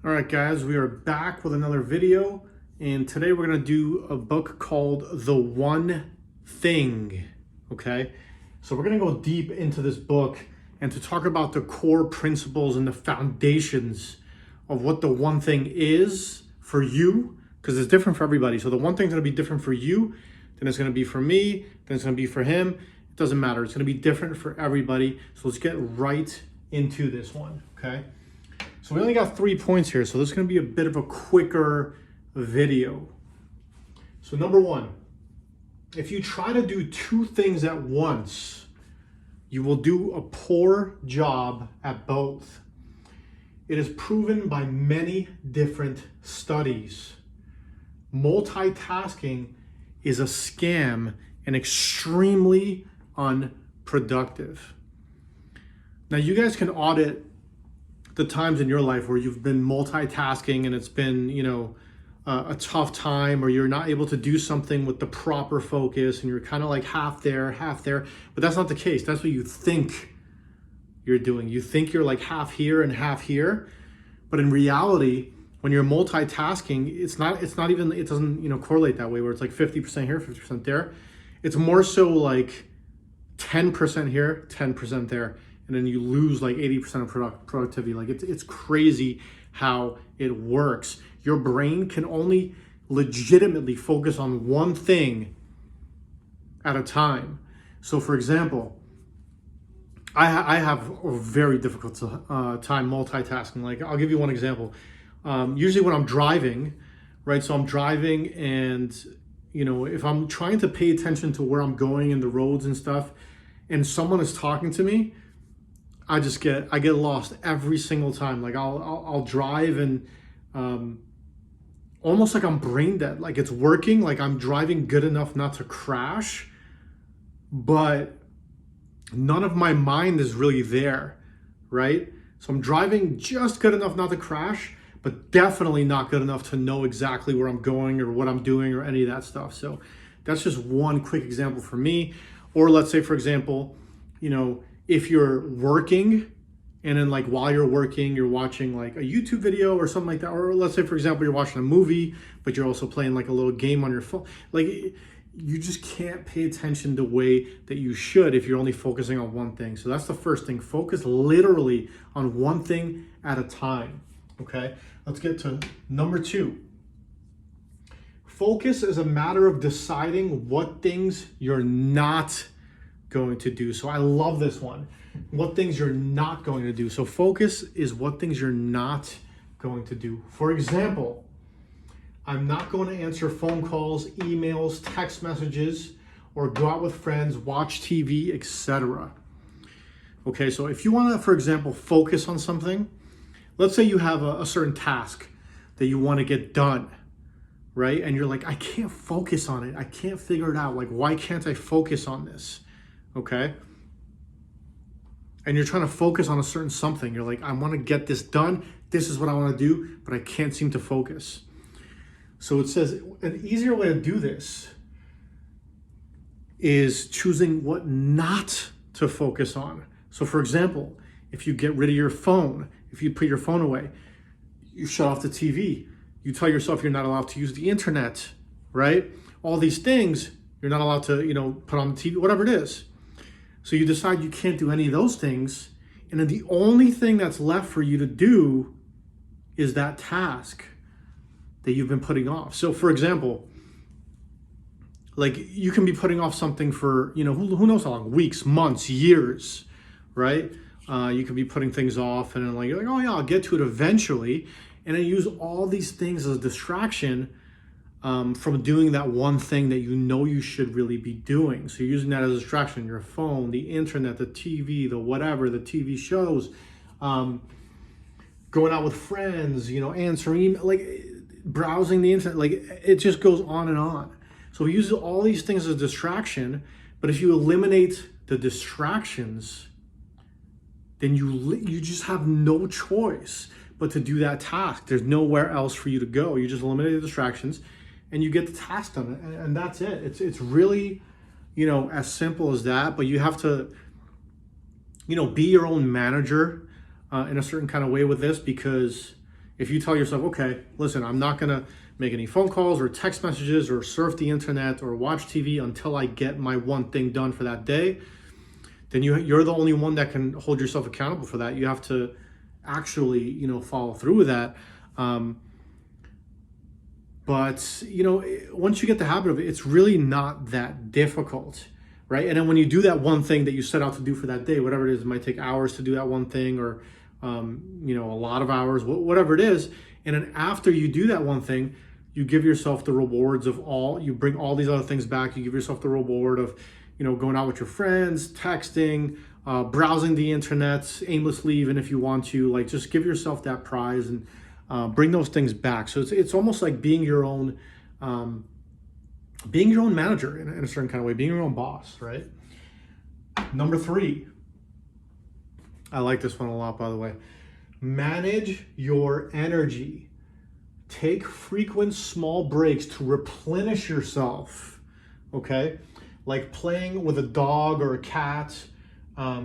All right, guys, we are back with another video, and today we're going to do a book called The One Thing, okay? So we're going to go deep into this book and to talk about the core principles and the foundations of what the one thing is for you, because it's different for everybody. So the one thing's going to be different for you, then it's going to be for me, then it's going to be for him. It doesn't matter. It's going to be different for everybody. So let's get right into this one, okay? So we only got 3 points here, so this is going to be a bit of a quicker video. So number one, if you try to do two things at once, you will do a poor job at both. It is proven by many different studies. Multitasking is a scam and extremely unproductive. Now you guys can audit the times in your life where you've been multitasking and it's been, a tough time, or you're not able to do something with the proper focus and you're kind of like half there, but that's not the case. That's what you think you're doing. You think you're like half here and half here, but in reality, when you're multitasking, it doesn't correlate that way where it's like 50% here, 50% there. It's more so like 10% here, 10% there. And then you lose like 80% of productivity. Like it's crazy how it works. Your brain can only legitimately focus on one thing at a time. So for example, I have a very difficult time multitasking. Like I'll give you one example. Usually when I'm driving, right? So I'm driving and, if I'm trying to pay attention to where I'm going and the roads and stuff, and someone is talking to me, I get lost every single time. Like I'll drive and almost like I'm brain dead. Like it's working, like I'm driving good enough not to crash, but none of my mind is really there, right? So I'm driving just good enough not to crash, but definitely not good enough to know exactly where I'm going or what I'm doing or any of that stuff. So that's just one quick example for me. Or let's say, for example, if you're working and then like while you're working, you're watching like a YouTube video or something like that. Or let's say, for example, you're watching a movie, but you're also playing like a little game on your phone. Like you just can't pay attention the way that you should if you're only focusing on one thing. So that's the first thing. Focus literally on one thing at a time. Okay, let's get to number two. Focus is a matter of deciding what things you're not going to do. So I love this one. What things you're not going to do. So focus is what things you're not going to do. For example, I'm not going to answer phone calls, emails, text messages, or go out with friends, watch TV, etc. Okay, so if you want to, for example, focus on something, let's say you have a certain task that you want to get done, right? And you're like, I can't focus on it. I can't figure it out. Like, why can't I focus on this? Okay? And you're trying to focus on a certain something. You're like, I want to get this done. This is what I want to do, but I can't seem to focus. So it says an easier way to do this is choosing what not to focus on. So for example, if you get rid of your phone, if you put your phone away, you shut off the TV, you tell yourself you're not allowed to use the internet, right? All these things, you're not allowed to, put on the TV, whatever it is. So you decide you can't do any of those things, and then the only thing that's left for you to do is that task that you've been putting off. So for example, like you can be putting off something for, who knows how long, weeks, months, years, right? You could be putting things off and then like, you're like, oh yeah, I'll get to it eventually. And then use all these things as a distraction from doing that one thing that you should really be doing. So you're using that as a distraction, your phone, the internet, the TV, the whatever, the TV shows, going out with friends, answering email, like browsing the internet, like it just goes on and on. So we use all these things as a distraction, but if you eliminate the distractions, then you just have no choice but to do that task. There's nowhere else for you to go. You just eliminate the distractions and you get the task done, and that's it. It's really, as simple as that, but you have to, be your own manager in a certain kind of way with this, because If you tell yourself, okay, listen, I'm not going to make any phone calls or text messages or surf the internet or watch TV until I get my one thing done for that day, then you're the only one that can hold yourself accountable for that. You have to actually, follow through with that. But, once you get the habit of it, it's really not that difficult, right? And then when you do that one thing that you set out to do for that day, whatever it is, it might take hours to do that one thing, or, a lot of hours, whatever it is. And then after you do that one thing, you give yourself the rewards of you bring all these other things back. You give yourself the reward of, going out with your friends, texting, browsing the internet aimlessly, even if you want to, like, just give yourself that prize and bring those things back. So it's almost like being your own manager in a certain kind of way, being your own boss, right? Number 3, I like this one a lot, by the way. Manage your energy. Take frequent small breaks to replenish yourself, okay? Like playing with a dog or a cat,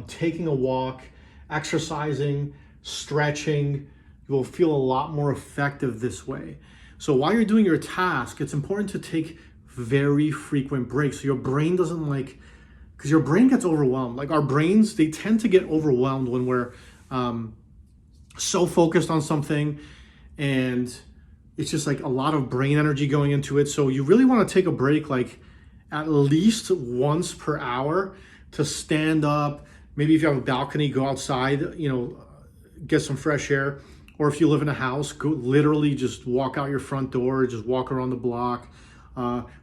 taking a walk, exercising, stretching. You will feel a lot more effective this way. So while you're doing your task, it's important to take very frequent breaks so your brain doesn't because your brain gets overwhelmed. Like our brains, they tend to get overwhelmed when we're so focused on something, and it's just like a lot of brain energy going into it. So you really want to take a break, like at least once per hour, to stand up. Maybe if you have a balcony, go outside, get some fresh air. Or if you live in a house, go literally just walk out your front door, just walk around the block,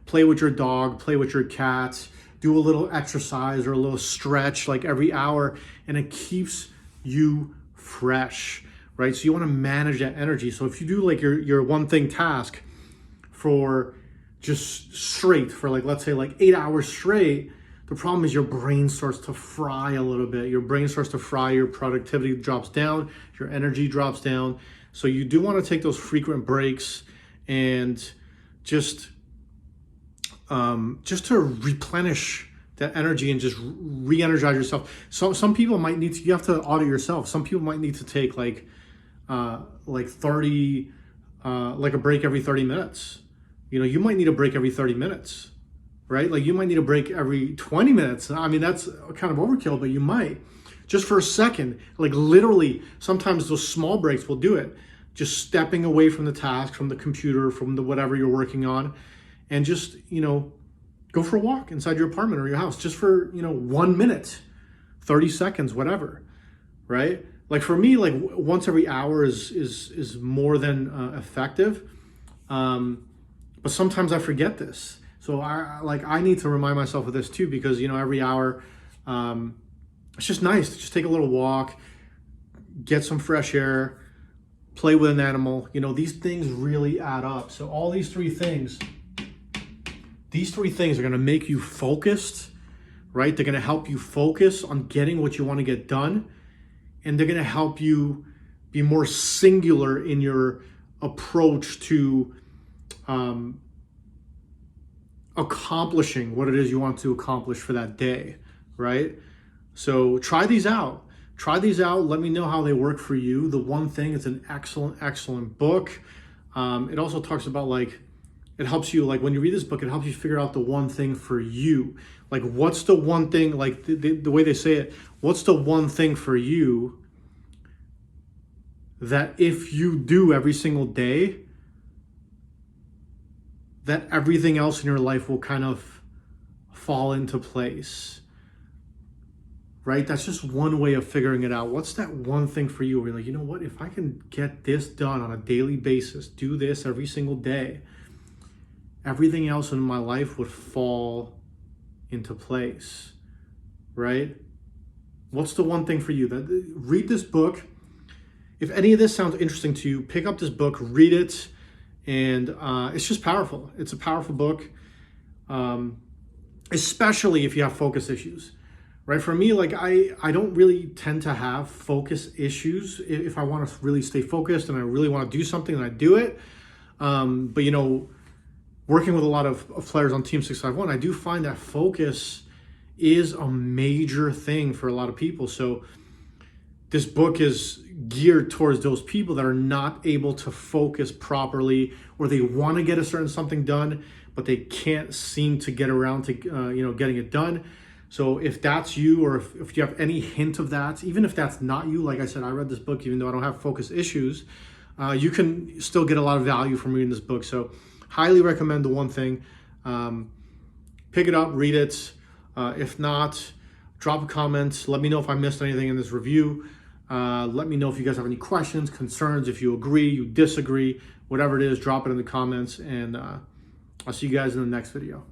play with your dog, play with your cats, do a little exercise or a little stretch like every hour, and it keeps you fresh, right? So you want to manage that energy. So if you do like your one thing task for just straight for let's say 8 hours straight, the problem is your brain starts to fry a little bit. Your brain starts to fry, your productivity drops down, your energy drops down. So you do want to take those frequent breaks and just to replenish that energy and just re-energize yourself. So some people might need to, you have to audit yourself. Some people might need to take like a break every 30 minutes. You might need a break every 30 minutes, right? Like you might need a break every 20 minutes. I mean, that's kind of overkill, but you might just for a second, like literally sometimes those small breaks will do it. Just stepping away from the task, from the computer, from the whatever you're working on, and just, go for a walk inside your apartment or your house just for, 1 minute, 30 seconds, whatever, right? Like for me, like once every hour is more than effective. But sometimes I forget this. So I need to remind myself of this too, because, every hour, it's just nice to just take a little walk, get some fresh air, play with an animal. These things really add up. So all these three things are going to make you focused, right? They're going to help you focus on getting what you want to get done. And they're going to help you be more singular in your approach to accomplishing what it is you want to accomplish for that day, right? So try these out. Let me know how they work for you. The One Thing is an excellent book. It also talks about it helps you, when you read this book, it helps you figure out the one thing for you. Like, what's the one thing, the way they say it, what's the one thing for you that if you do every single day, that everything else in your life will kind of fall into place, right? That's just one way of figuring it out. What's that one thing for you where you're like, you know what, if I can get this done on a daily basis, do this every single day, everything else in my life would fall into place, right? What's the one thing for you? Read this book. If any of this sounds interesting to you, pick up this book, read it, and it's just powerful. It's a powerful book, especially if you have focus issues, right? For me, I don't really tend to have focus issues. If I want to really stay focused and I really want to do something, then I do it. But working with a lot of players on Team 651, I do find that focus is a major thing for a lot of people. So this book is geared towards those people that are not able to focus properly, or they want to get a certain something done, but they can't seem to get around to getting it done. So if that's you, or if you have any hint of that, even if that's not you, like I said, I read this book even though I don't have focus issues, you can still get a lot of value from reading this book. So highly recommend The One Thing. Pick it up, read it. If not, drop a comment. Let me know if I missed anything in this review. Let me know if you guys have any questions, concerns, if you agree, you disagree, whatever it is, drop it in the comments, and I'll see you guys in the next video.